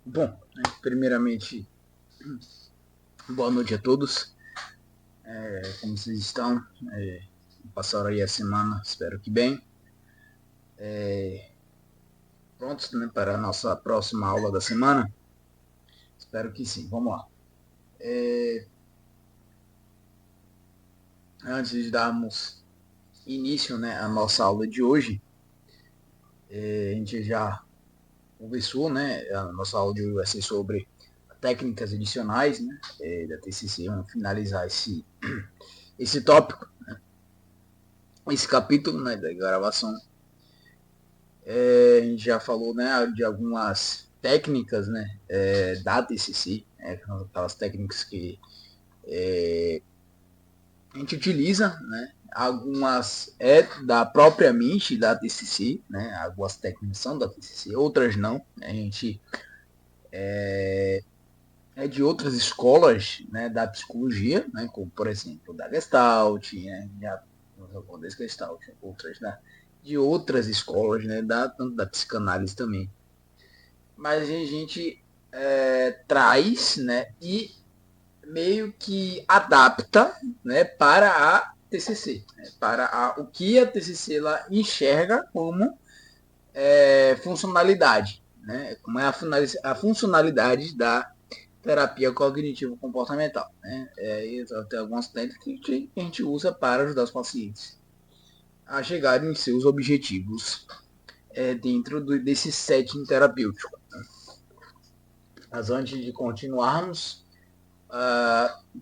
Bom, primeiramente, boa noite a todos. Como vocês estão? Passaram aí a semana, espero que bem. Prontos, né, para a nossa próxima aula da semana? Espero que sim, vamos lá. Antes de darmos início, né, à nossa aula de hoje, a gente já conversou, né, a nossa aula de hoje vai ser sobre técnicas adicionais, né, da TCC. Vamos finalizar esse tópico, esse capítulo, né, da gravação. A gente já falou, né, de algumas técnicas, né, da TCC, aquelas técnicas que a gente utiliza, né, algumas da própria mente da TCC, né, algumas técnicas são da TCC, outras não, né, a gente é de outras escolas, né, da psicologia, né, como por exemplo da Gestalt, né, das Gestalt, outras, né, de outras escolas, né, tanto da psicanálise também. Mas a gente traz, né, e meio que adapta, né, para a TCC, né, para o que a TCC lá enxerga como funcionalidade, né, como é a funcionalidade da terapia cognitivo-comportamental. Né, tem algumas técnicas que a gente usa para ajudar os pacientes a chegarem em seus objetivos dentro desse setting terapêutico. Mas antes de continuarmos,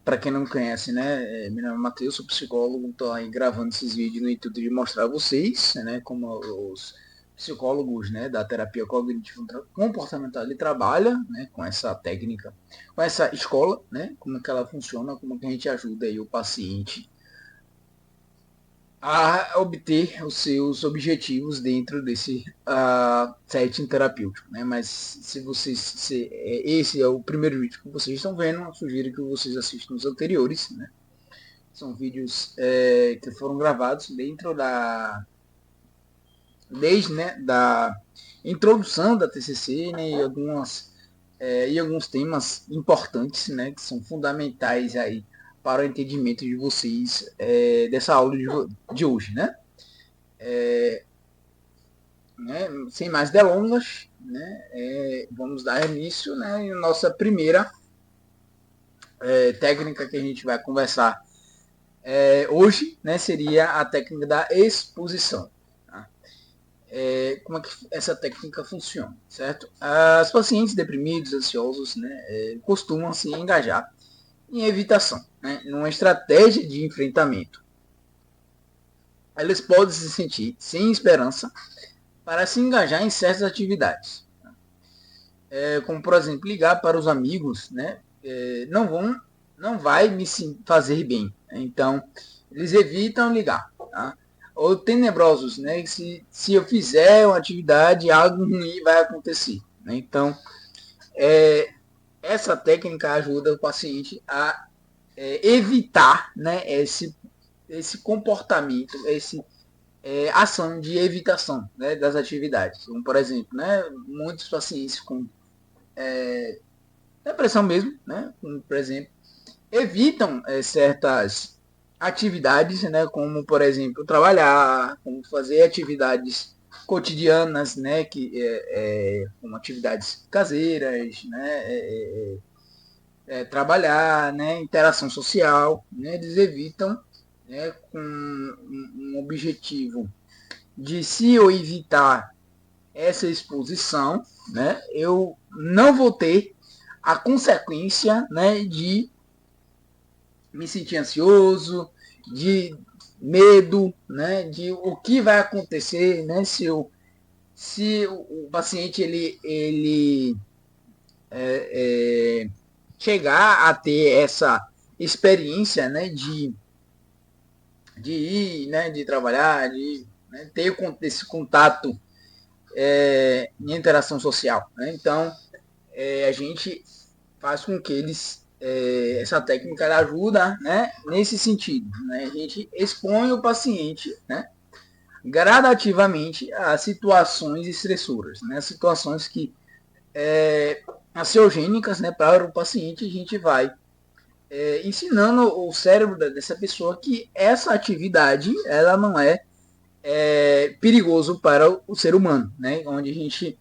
para quem não conhece, né, meu nome é Matheus, sou psicólogo, estou aí gravando esses vídeos no intuito de mostrar a vocês, né, como os psicólogos, né, da terapia cognitivo comportamental ele trabalha, né, com essa técnica, com essa escola, né, como que ela funciona, como que a gente ajuda aí o paciente a obter os seus objetivos dentro desse setting terapêutico, né? Mas se vocês, esse é o primeiro vídeo que vocês estão vendo, eu sugiro que vocês assistam os anteriores, né? São vídeos que foram gravados desde, né, da introdução da TCC, né, e alguns temas importantes, né, que são fundamentais aí para o entendimento de vocês dessa aula de hoje, né? Sem mais delongas, né, vamos dar início, né, à nossa primeira técnica que a gente vai conversar hoje, né, seria a técnica da exposição. Tá? Como é que essa técnica funciona, certo? Os pacientes deprimidos, ansiosos, né, costumam se engajar em evitação, né, numa estratégia de enfrentamento. Eles podem se sentir sem esperança para se engajar em certas atividades. Como por exemplo ligar para os amigos, né, não vai me fazer bem. Então eles evitam ligar. Tá? Ou tenebrosos, né, se eu fizer uma atividade algo ruim vai acontecer. Né? Então essa técnica ajuda o paciente a evitar, né, esse comportamento, esse ação de evitação, né, das atividades. Como, por exemplo, né, muitos pacientes com depressão mesmo, né? Como, por exemplo, evitam certas atividades, né? Como, por exemplo, trabalhar, como fazer atividades cotidianas, né? Como atividades caseiras, né? Trabalhar, né? Interação social, né? Eles evitam, né? Com um objetivo de se eu evitar essa exposição, né? Eu não vou ter a consequência, né, de me sentir ansioso, de medo, né, de o que vai acontecer, né, se o paciente ele chegar a ter essa experiência, né, de ir, né, de trabalhar, de né, ter esse contato em interação social. Né? Então, a gente faz com que eles essa técnica ajuda, né, nesse sentido, né, a gente expõe o paciente, né, gradativamente a situações estressoras, né, situações que ansiogênicas, né, para o paciente. A gente vai ensinando o cérebro dessa pessoa que essa atividade ela não é perigoso para o ser humano, né? Onde a gente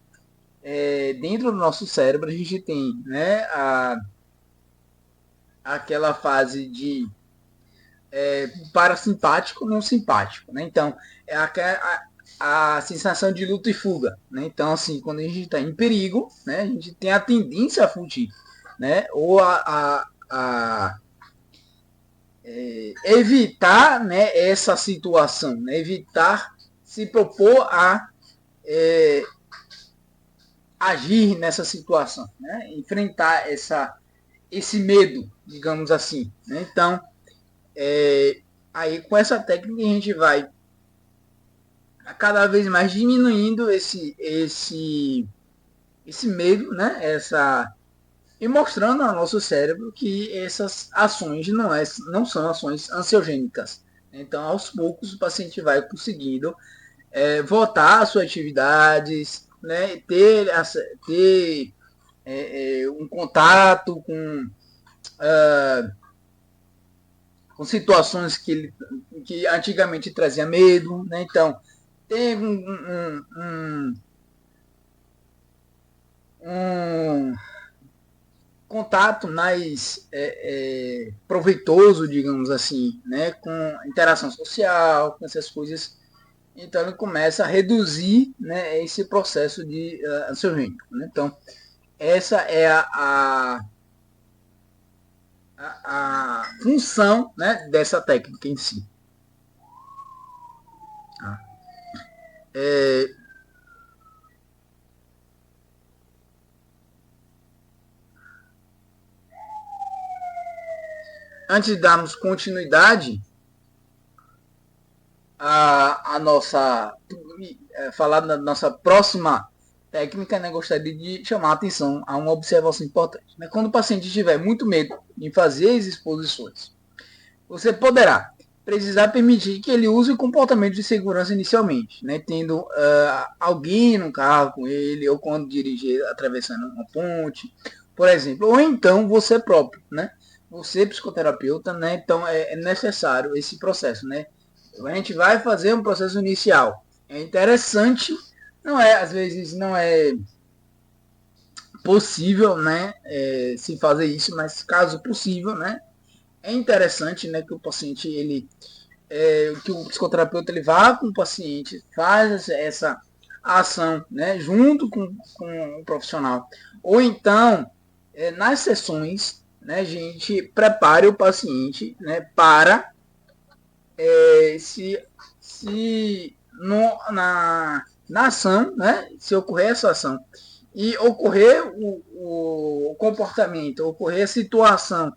dentro do nosso cérebro a gente tem, né, aquela fase de parasimpático não simpático, né? Então é a sensação de luta e fuga, né? Então assim, quando a gente está em perigo, né, a gente tem a tendência a fugir, né? Ou a evitar, né, essa situação, né? Evitar se propor a agir nessa situação, né? Enfrentar esse medo, digamos assim, né? Então aí com essa técnica a gente vai cada vez mais diminuindo esse medo, né? E mostrando ao nosso cérebro que essas ações não são ações ansiogênicas. Então, aos poucos, o paciente vai conseguindo voltar às suas atividades, né? Ter um contato com situações que antigamente trazia medo, né? Então, tem um contato mais proveitoso, digamos assim, né, com interação social, com essas coisas. Então ele começa a reduzir, né, esse processo de ansiogênico. Né? Então essa é a função, né, dessa técnica em si. Tá? Antes de darmos continuidade a nossa falar da nossa próxima técnica, né, gostaria de chamar a atenção a uma observação importante. Né? Quando o paciente tiver muito medo em fazer as exposições, você poderá precisar permitir que ele use o comportamento de segurança inicialmente, né? Tendo alguém no carro com ele, ou quando dirigir atravessando uma ponte, por exemplo, ou então você próprio, né? Você psicoterapeuta, né? Então é necessário esse processo, né? A gente vai fazer um processo inicial. É interessante, não é, às vezes não é possível, né, se fazer isso, mas caso possível, né, é interessante, né, que o paciente que o psicoterapeuta ele vá com o paciente, faz essa ação, né, junto com o profissional, ou então nas sessões, né, a gente prepare o paciente, né, para se na ação, né, se ocorrer essa ação e ocorrer o comportamento, ocorrer a situação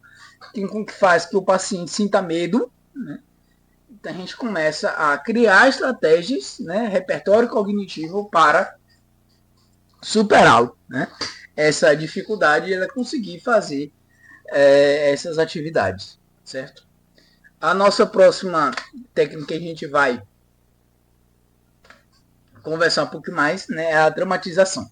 que faz que o paciente sinta medo, né, então a gente começa a criar estratégias, né, repertório cognitivo para superá-lo, né, essa dificuldade e ela conseguir fazer essas atividades, certo? A nossa próxima técnica que a gente vai conversar um pouco mais, né, é a dramatização.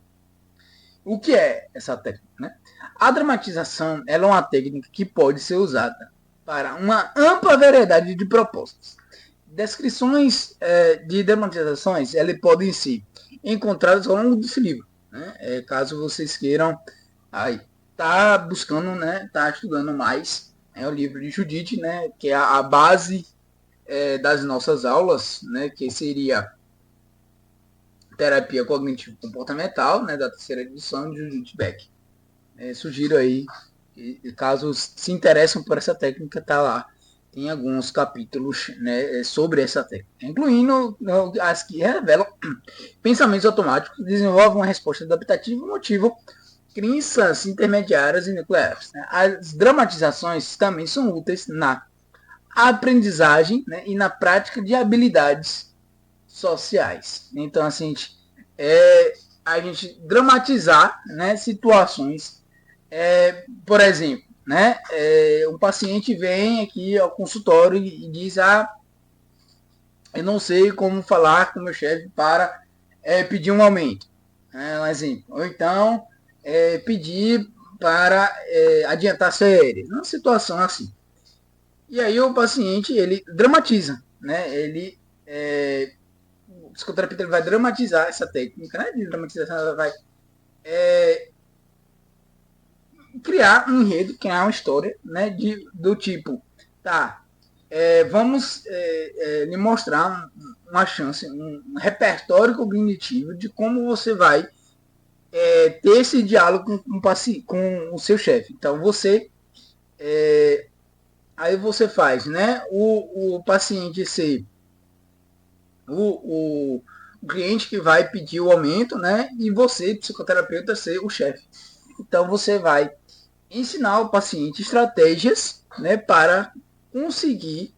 O que é essa técnica? Né? A dramatização ela é uma técnica que pode ser usada para uma ampla variedade de propósitos. Descrições de dramatizações elas podem ser encontradas ao longo desse livro. Né? Caso vocês queiram tá buscando, né, tá estudando mais, é o livro de Judith, né, que é a base das nossas aulas, né, que seria terapia cognitivo-comportamental, né, da terceira edição de Judith Beck. Sugiro aí, caso se interessam por essa técnica, tá lá. Tem alguns capítulos, né, sobre essa técnica, incluindo as que revelam pensamentos automáticos, desenvolvem uma resposta adaptativa e motivam crenças intermediárias e nucleares. Né? As dramatizações também são úteis na aprendizagem, né, e na prática de habilidades sociais. Então, assim, a gente dramatizar, né, situações. Por exemplo, né, um paciente vem aqui ao consultório e diz: eu não sei como falar com o meu chefe para pedir um aumento. Um exemplo. Ou então, pedir para adiantar séries, uma situação assim. E aí o paciente, ele dramatiza, né? O psicoterapeuta ele vai dramatizar essa técnica, né? De dramatização, ela vai criar um enredo, criar uma história, né? Do tipo, tá, vamos lhe mostrar uma chance, um repertório cognitivo de como você vai ter esse diálogo com o seu chefe. Então aí você faz, né? O paciente ser o, o cliente que vai pedir o aumento, né? E você, psicoterapeuta, ser o chefe. Então você vai ensinar o paciente estratégias, né, para conseguir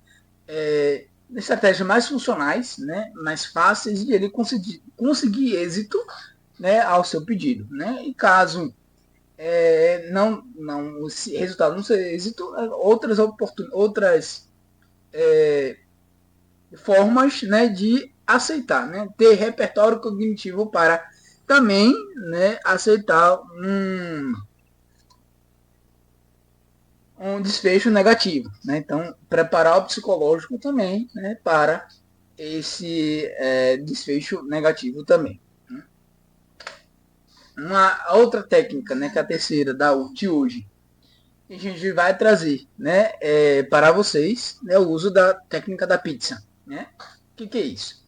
estratégias mais funcionais, né, mais fáceis de ele conseguir êxito, né, ao seu pedido, né? E caso não esse resultado não seja êxito, outras formas, né, de aceitar, né, ter repertório cognitivo para também, né, aceitar um desfecho negativo, né? Então, preparar o psicológico também, né, para esse desfecho negativo também. Uma outra técnica, né, que é a terceira de hoje, que a gente vai trazer, né, para vocês, né, o uso da técnica da pizza, né? O que é isso?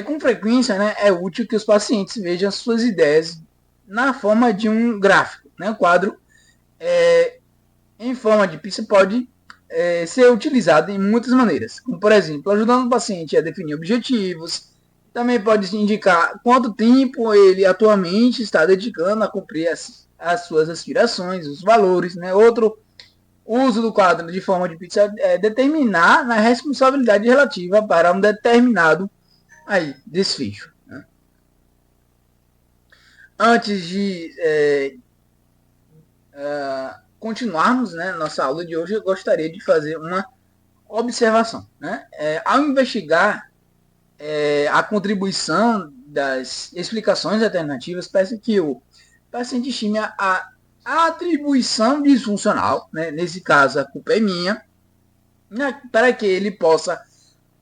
Com frequência, né, é útil que os pacientes vejam suas ideias na forma de um gráfico, né? Um quadro em forma de pizza pode ser utilizado em muitas maneiras, como por exemplo, ajudando o paciente a definir objetivos, também pode indicar quanto tempo ele atualmente está dedicando a cumprir as suas aspirações, os valores, né? Outro uso do quadro de forma de pizza é determinar a responsabilidade relativa para um determinado desfecho. Né? Antes de continuarmos, né, nossa aula de hoje, eu gostaria de fazer uma observação. Né? Ao investigar a contribuição das explicações alternativas, parece que o paciente estima a atribuição disfuncional, né? Nesse caso a culpa é minha, né? Para que ele possa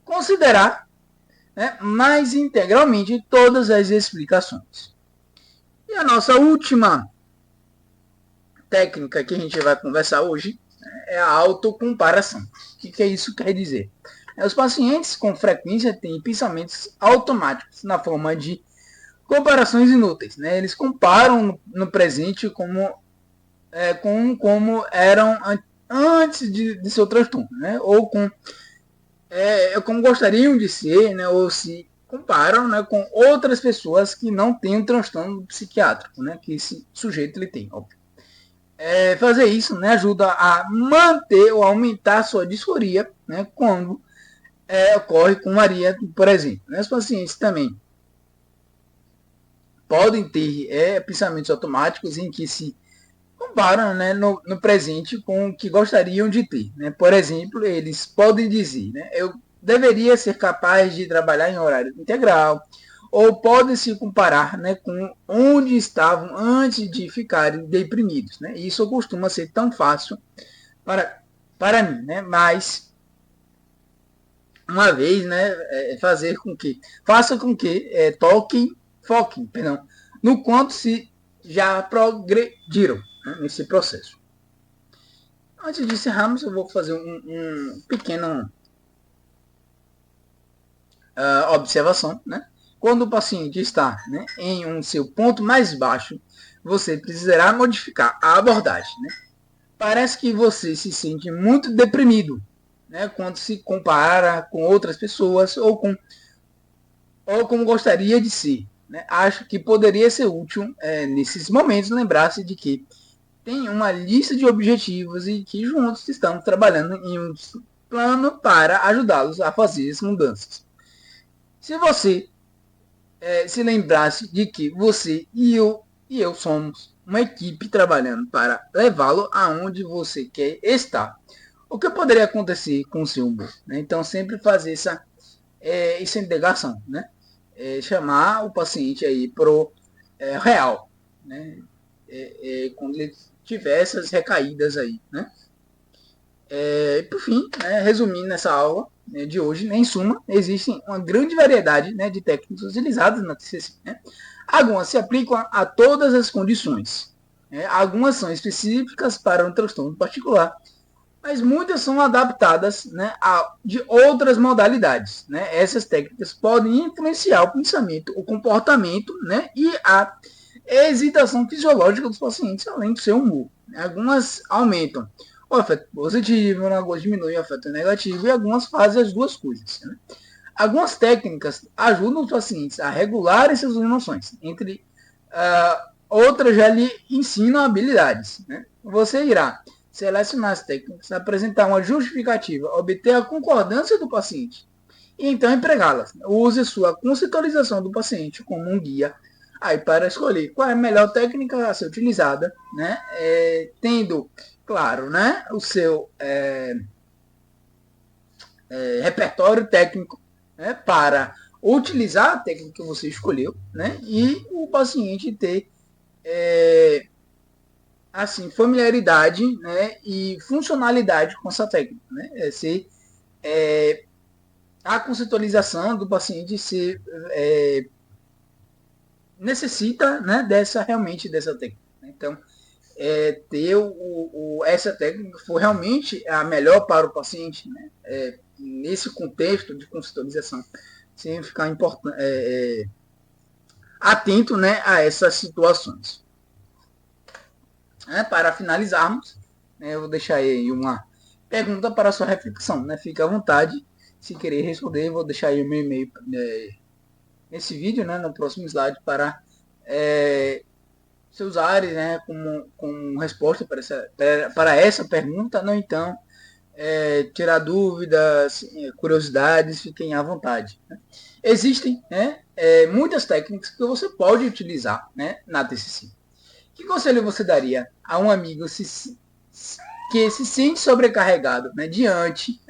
considerar, né, mais integralmente todas as explicações. E a nossa última técnica que a gente vai conversar hoje é a autocomparação. O que isso quer dizer? Os pacientes com frequência têm pensamentos automáticos na forma de comparações inúteis. Né? Eles comparam no presente com como eram antes de seu transtorno, né? Ou com como gostariam de ser, né? Ou se comparam, né, com outras pessoas que não têm um transtorno psiquiátrico, né? Que esse sujeito ele tem, óbvio. Fazer isso, né, ajuda a manter ou aumentar sua disforia, né, quando ocorre com Maria, por exemplo. Né, os pacientes também podem ter pensamentos automáticos em que se comparam, né, no presente com o que gostariam de ter. Né? Por exemplo, eles podem dizer, né, eu deveria ser capaz de trabalhar em horário integral, ou podem se comparar, né, com onde estavam antes de ficarem deprimidos. Né? Isso costuma ser tão fácil para, para mim, né? Mas uma vez, né, faça com que foquem, perdão, no quanto se já progrediram, né, nesse processo. Antes de encerrarmos, eu vou fazer um pequeno observação, né? Quando o paciente está, né, em seu ponto mais baixo, você precisará modificar a abordagem, né? Parece que você se sente muito deprimido, né, quando se compara com outras pessoas ou como gostaria de ser. Né? Acho que poderia ser útil, nesses momentos, lembrar-se de que tem uma lista de objetivos e que juntos estamos trabalhando em um plano para ajudá-los a fazer as mudanças. Se você se lembrasse de que você e eu somos uma equipe trabalhando para levá-lo aonde você quer estar, o que poderia acontecer com o seu humor? Né? Então, sempre fazer essa integração, né? Chamar o paciente aí pro real, né? quando ele tiver essas recaídas aí, né? Por fim, né, resumindo essa aula, né, de hoje, né, em suma, existe uma grande variedade, né, de técnicas utilizadas na TCC. Né? Algumas se aplicam a todas as condições. Né? Algumas são específicas para um transtorno particular, mas muitas são adaptadas, né, de outras modalidades. Né? Essas técnicas podem influenciar o pensamento, o comportamento, né, e a hesitação fisiológica dos pacientes, além do seu humor. Algumas aumentam o afeto positivo, algumas diminuem o afeto negativo e algumas fazem as duas coisas. Né? Algumas técnicas ajudam os pacientes a regular essas emoções, entre outras já lhe ensinam habilidades. Né? Você irá selecionar as técnicas, apresentar uma justificativa, obter a concordância do paciente e então empregá-las. Use sua conceitualização do paciente como um guia aí para escolher qual é a melhor técnica a ser utilizada, né? Tendo, claro, né, o seu repertório técnico, né, para utilizar a técnica que você escolheu, né, e o paciente ter assim familiaridade, né, e funcionalidade com essa técnica, né, se a conceitualização do paciente se necessita, né, realmente dessa técnica. Então, ter essa técnica for realmente a melhor para o paciente, né, nesse contexto de conceitualização, sem ficar atento, né, a essas situações. Para finalizarmos, né, eu vou deixar aí uma pergunta para a sua reflexão. Né, fique à vontade, se querer responder, eu vou deixar aí o meu e-mail nesse vídeo, né, no próximo slide, para você usarem, né, como resposta para essa pergunta. Não, então, tirar dúvidas, curiosidades, fiquem à vontade. Né? Existem, né, muitas técnicas que você pode utilizar, né, na TCC. Que conselho você daria a um amigo que se sente sobrecarregado, né, diante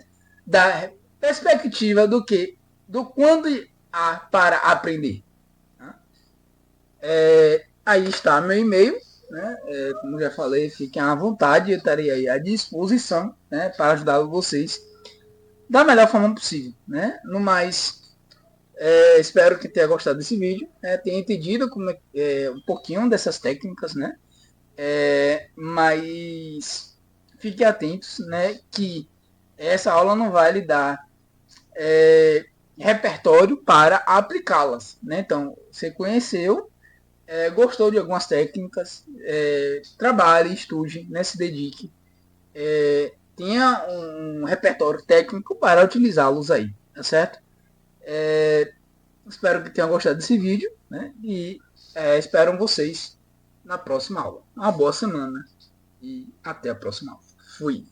da perspectiva do quando há para aprender? Tá? Aí está meu e-mail, né? Como já falei, fiquem à vontade, eu estarei aí à disposição, né, para ajudar vocês da melhor forma possível. Né? No mais, espero que tenha gostado desse vídeo, né, tenha entendido um pouquinho dessas técnicas, né? Mas fiquem atentos, né, que essa aula não vai lhe dar repertório para aplicá-las. Né? Então, você conheceu, gostou de algumas técnicas, trabalhe, estude, né, se dedique, tenha um repertório técnico para utilizá-los aí, tá certo? Espero que tenham gostado desse vídeo, né, e espero vocês na próxima aula. Uma boa semana e até a próxima aula. Fui!